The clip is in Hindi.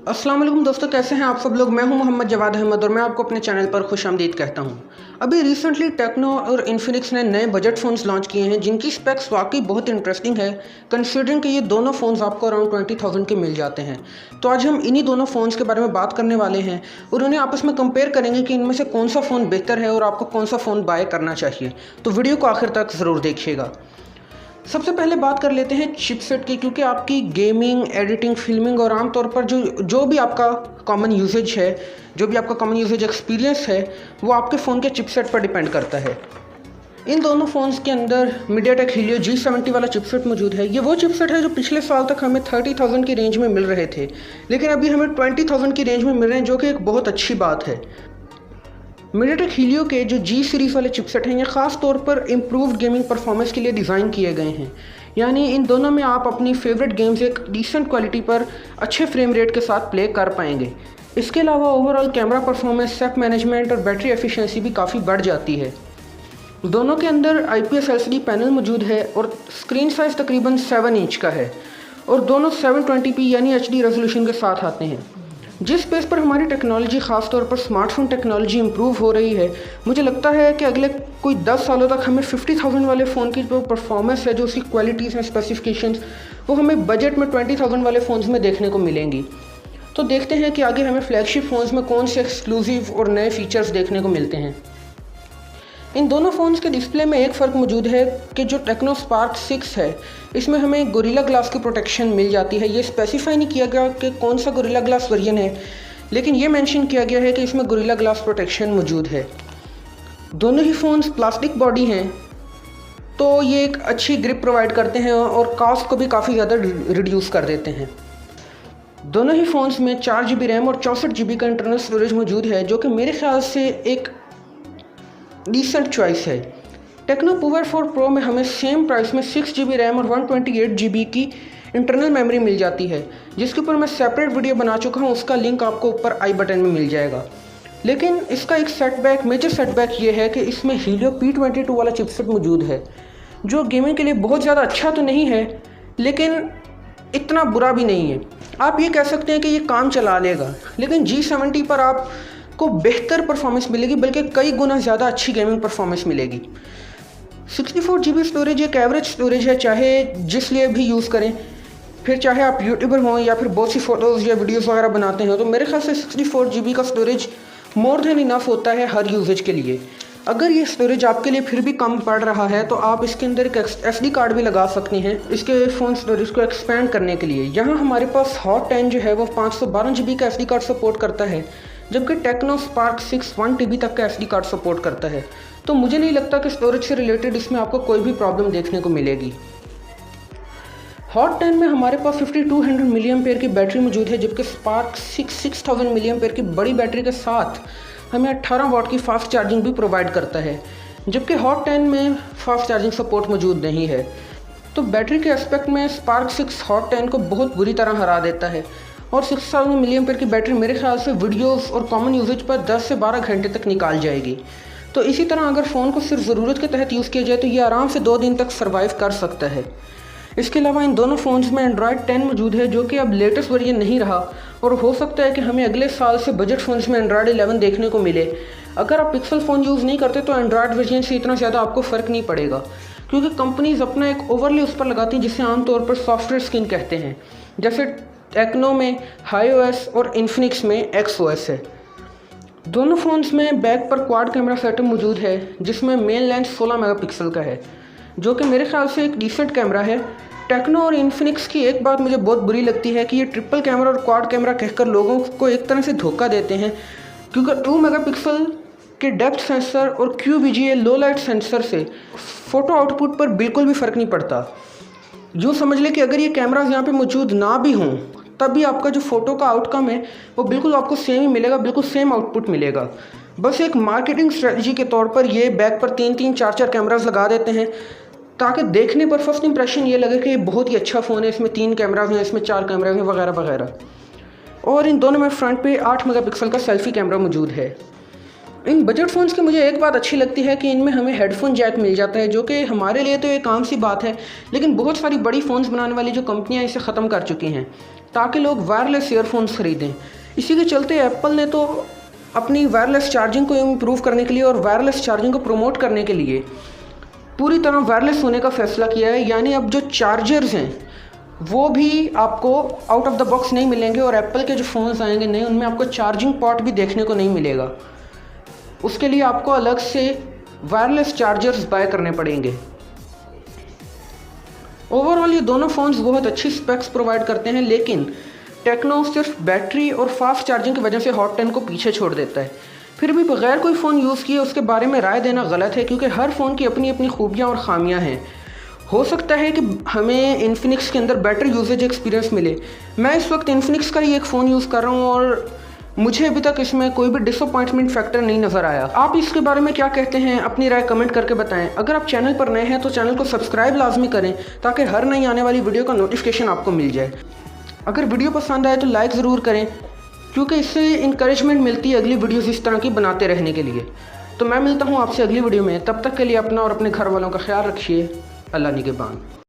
अस्सलाम वालेकुम दोस्तों, कैसे हैं आप सब लोग। मैं हूं मोहम्मद जवाद अहमद और मैं आपको अपने चैनल पर खुशामदीद कहता हूं। अभी रिसेंटली टेक्नो और इन्फिनिक्स ने नए बजट फ़ोन्स लॉन्च किए हैं जिनकी स्पेक्स वाकई बहुत इंटरेस्टिंग है, कंसीडरिंग कि ये दोनों फ़ोन्स आपको अराउंड 20,000 के मिल जाते हैं। तो आज हम इन्हीं दोनों फ़ोन्स के बारे में बात करने वाले हैं और उन्हें आपस में कंपेयर करेंगे कि इनमें से कौन सा फ़ोन बेहतर है और आपको कौन सा फ़ोन बाय करना चाहिए। तो वीडियो को आखिर तक ज़रूर देखिएगा। सबसे पहले बात कर लेते हैं चिपसेट की, क्योंकि आपकी गेमिंग, एडिटिंग, फिल्मिंग और आमतौर पर जो भी आपका कॉमन यूसेज है, जो भी आपका कॉमन यूसेज एक्सपीरियंस है, वो आपके फ़ोन के चिपसेट पर डिपेंड करता है। इन दोनों फ़ोन्स के अंदर मीडियाटेक हीलियो G70 वाला चिपसेट मौजूद है। ये वो चिपसेट है जो पिछले साल तक हमें 30,000 की रेंज में मिल रहे थे, लेकिन अभी हमें 20,000 की रेंज में मिल रहे हैं, जो कि एक बहुत अच्छी बात है। मीडियाटेक हीलियो के जो G सीरीज़ वाले चिपसेट हैं, ये ख़ास तौर पर इम्प्रूव्ड गेमिंग परफॉर्मेंस के लिए डिज़ाइन किए गए हैं। यानी इन दोनों में आप अपनी फेवरेट गेम्स एक डिसेंट क्वालिटी पर अच्छे फ्रेम रेट के साथ प्ले कर पाएंगे। इसके अलावा ओवरऑल कैमरा परफॉर्मेंस, सेप मैनेजमेंट और बैटरी एफिशिएंसी भी काफ़ी बढ़ जाती है। दोनों के अंदर IPS LCD पैनल मौजूद है और स्क्रीन साइज़ तकरीबन 7 इंच का है और दोनों 720p यानी HD रेजोल्यूशन के साथ आते हैं। जिस स्पेस पर हमारी टेक्नोलॉजी, ख़ास तौर पर स्मार्टफोन टेक्नोलॉजी इंप्रूव हो रही है, मुझे लगता है कि अगले कोई 10 सालों तक हमें 50,000 वाले फ़ोन की जो परफॉर्मेंस है, जो उसकी क्वालिटीज़ हैं, स्पेसिफिकेशंस, वो हमें बजट में 20,000 वाले फ़ोन्स में देखने को मिलेंगी। तो देखते हैं कि आगे हमें फ्लैगशिप फ़ोन्स में कौन से एक्सक्लूसिव और नए फीचर्स देखने को मिलते हैं। इन दोनों फ़ोन्स के डिस्प्ले में एक फ़र्क मौजूद है कि जो टेक्नो स्पार्क 6 है, इसमें हमें गोरिल्ला ग्लास की प्रोटेक्शन मिल जाती है। ये स्पेसिफाई नहीं किया गया कि कौन सा गोरिल्ला ग्लास वर्जन है, लेकिन ये मेंशन किया गया है कि इसमें गोरिल्ला ग्लास प्रोटेक्शन मौजूद है। दोनों ही फ़ोन्स प्लास्टिक बॉडी हैं, तो ये एक अच्छी ग्रिप प्रोवाइड करते हैं और कॉस्ट को भी काफ़ी ज़्यादा रिड्यूस कर देते हैं। दोनों ही फ़ोन्स में 4 GB रैम और 64 GB का इंटरनल स्टोरेज मौजूद है, जो कि मेरे ख्याल से एक डिसेंट चॉइस है। टेक्नो पावर 4 प्रो में हमें सेम प्राइस में 6 GB रैम और 128 GB की इंटरनल मेमोरी मिल जाती है, जिसके ऊपर मैं सेपरेट वीडियो बना चुका हूँ। उसका लिंक आपको ऊपर आई बटन में मिल जाएगा। लेकिन इसका एक मेजर सेटबैक ये है कि इसमें हीलियो P22 वाला चिपसेट मौजूद है, जो गेमिंग के लिए बहुत ज़्यादा अच्छा तो नहीं है, लेकिन इतना बुरा भी नहीं है। आप ये कह सकते हैं कि ये काम चला लेगा, लेकिन G70 पर आपको बेहतर परफॉर्मेंस मिलेगी, बल्कि कई गुना ज़्यादा अच्छी गेमिंग परफॉर्मेंस मिलेगी। 64 GB स्टोरेज एक एवरेज स्टोरेज है, चाहे जिस लिए भी यूज़ करें, फिर चाहे आप यूट्यूबर हों या फिर बहुत सी फ़ोटोज़ या वीडियोज़ वगैरह बनाते हैं, तो मेरे ख्याल से 64 GB का स्टोरेज मोर देन इनफ होता है हर यूजेज के लिए। अगर ये स्टोरेज आपके लिए फिर भी कम पड़ रहा है, तो आप इसके अंदर एक SD कार्ड भी लगा सकते हैं इसके फ़ोन स्टोरेज को एक्सपेंड करने के लिए। यहाँ हमारे पास हॉट 10 जो है वो 512 GB का SD कार्ड सपोर्ट करता है, जबकि टेक्नो स्पार्क 6 1 TB तक का SD कार्ड सपोर्ट करता है। तो मुझे नहीं लगता कि स्टोरेज से रिलेटेड इसमें आपको कोई भी प्रॉब्लम देखने को मिलेगी। हॉट 10 में हमारे पास 5200 mAh की बैटरी मौजूद है, जबकि स्पार्क 6 6000 mAh की बड़ी बैटरी के साथ हमें 18 वाट की फास्ट चार्जिंग भी प्रोवाइड करता है, जबकि हॉट 10 में फास्ट चार्जिंग सपोर्ट मौजूद नहीं है। तो बैटरी के एस्पेक्ट में स्पार्क 6 हॉट 10 को बहुत बुरी तरह हरा देता है और 6000 mAh की बैटरी मेरे ख्याल से वीडियोस और कॉमन यूजेज पर 10 से 12 घंटे तक निकाल जाएगी। तो इसी तरह अगर फ़ोन को सिर्फ ज़रूरत के तहत यूज़ किया जाए तो ये आराम से 2 दिन तक सर्वाइव कर सकता है। इसके अलावा इन दोनों फ़ोन्स में Android 10 मौजूद है, जो कि अब लेटेस्ट वर्जन नहीं रहा और हो सकता है कि हमें अगले साल से बजट फ़ोन्स में Android 11 देखने को मिले। अगर आप पिक्सल फ़ोन यूज़ नहीं करते तो Android वर्जन से इतना ज़्यादा आपको फ़र्क नहीं पड़ेगा, क्योंकि कंपनीज़ अपना एक ओवरले उस पर लगाती हैं जिसे आमतौर पर सॉफ्टवेयर स्किन कहते हैं, जैसे टेक्नो में HiOS और इन्फिनिक्स में XOS है। दोनों फ़ोन्स में बैक पर क्वाड कैमरा सेटअप मौजूद है, जिसमें मेन लेंस 16 मेगापिक्सल का है, जो कि मेरे ख्याल से एक डिसेंट कैमरा है। टेक्नो और इन्फिनिक्स की एक बात मुझे बहुत बुरी लगती है कि ये ट्रिपल कैमरा और क्वाड कैमरा कहकर लोगों को एक तरह से धोखा देते हैं, क्योंकि 2 मेगापिक्सल के डेप्थ सेंसर और QVGA लो लाइट सेंसर से फ़ोटो आउटपुट पर बिल्कुल भी फ़र्क नहीं पड़ता। यूँ समझ लें कि अगर ये कैमराज यहाँ पे मौजूद ना भी हों, तब भी आपका जो फ़ोटो का आउटकम है वो बिल्कुल आपको सेम ही मिलेगा, बिल्कुल सेम आउटपुट मिलेगा। बस एक मार्केटिंग स्ट्रेटजी के तौर पर ये बैक पर 3-3 4-4 कैमराज लगा देते हैं, ताकि देखने पर फर्स्ट इंप्रेशन ये लगे कि ये बहुत ही अच्छा फ़ोन है, इसमें 3 कैमराज हैं, इसमें 4 कैमराज हैं वगैरह वगैरह। और इन दोनों में फ्रंट पे 8 मेगापिक्सल का सेल्फी कैमरा मौजूद है। इन बजट फ़ोन्स की मुझे एक बात अच्छी लगती है कि इनमें हमें हेडफोन जैक मिल जाता है, जो कि हमारे लिए तो एक आम सी बात है, लेकिन बहुत सारी बड़ी फ़ोन्स बनाने वाली जो कंपनियां इसे ख़त्म कर चुकी हैं। ताकि लोग वायरलेस ईयरफोन्स ख़रीदें। इसी के चलते एप्पल ने तो अपनी वायरलेस चार्जिंग को इम्प्रूव करने के लिए और वायरलेस चार्जिंग को प्रमोट करने के लिए पूरी तरह वायरलेस होने का फ़ैसला किया है। यानी अब जो चार्जर्स हैं वो भी आपको आउट ऑफ द बॉक्स नहीं मिलेंगे और एप्पल के जो फ़ोन्स आएंगे नए उनमें आपको चार्जिंग पॉट भी देखने को नहीं मिलेगा। उसके लिए आपको अलग से वायरलेस चार्जर्स बाय करने पड़ेंगे। ओवरऑल ये दोनों फ़ोन्स बहुत अच्छी स्पेक्स प्रोवाइड करते हैं, लेकिन टेक्नो सिर्फ बैटरी और फास्ट चार्जिंग की वजह से हॉट 10 को पीछे छोड़ देता है। फिर भी बगैर कोई फ़ोन यूज़ किए उसके बारे में राय देना गलत है, क्योंकि हर फ़ोन की अपनी अपनी खूबियाँ और ख़ामियाँ हैं। हो सकता है कि हमें इन्फिनिक्स के अंदर बेटर यूजेज एक्सपीरियंस मिले। मैं इस वक्त इन्फिनिक्स का ही एक फ़ोन यूज़ कर रहा हूँ और मुझे अभी तक इसमें कोई भी डिसअपॉइंटमेंट फैक्टर नहीं नज़र आया। आप इसके बारे में क्या कहते हैं, अपनी राय कमेंट करके बताएं। अगर आप चैनल पर नए हैं तो चैनल को सब्सक्राइब लाजमी करें ताकि हर नई आने वाली वीडियो का नोटिफिकेशन आपको मिल जाए। अगर वीडियो पसंद आए तो लाइक ज़रूर करें, क्योंकि इससे इंकरेजमेंट मिलती है अगली वीडियोस इस तरह की बनाते रहने के लिए। तो मैं मिलता हूँ आपसे अगली वीडियो में, तब तक के लिए अपना और अपने घर वालों का ख्याल रखिए। अल्लाह निगहबान।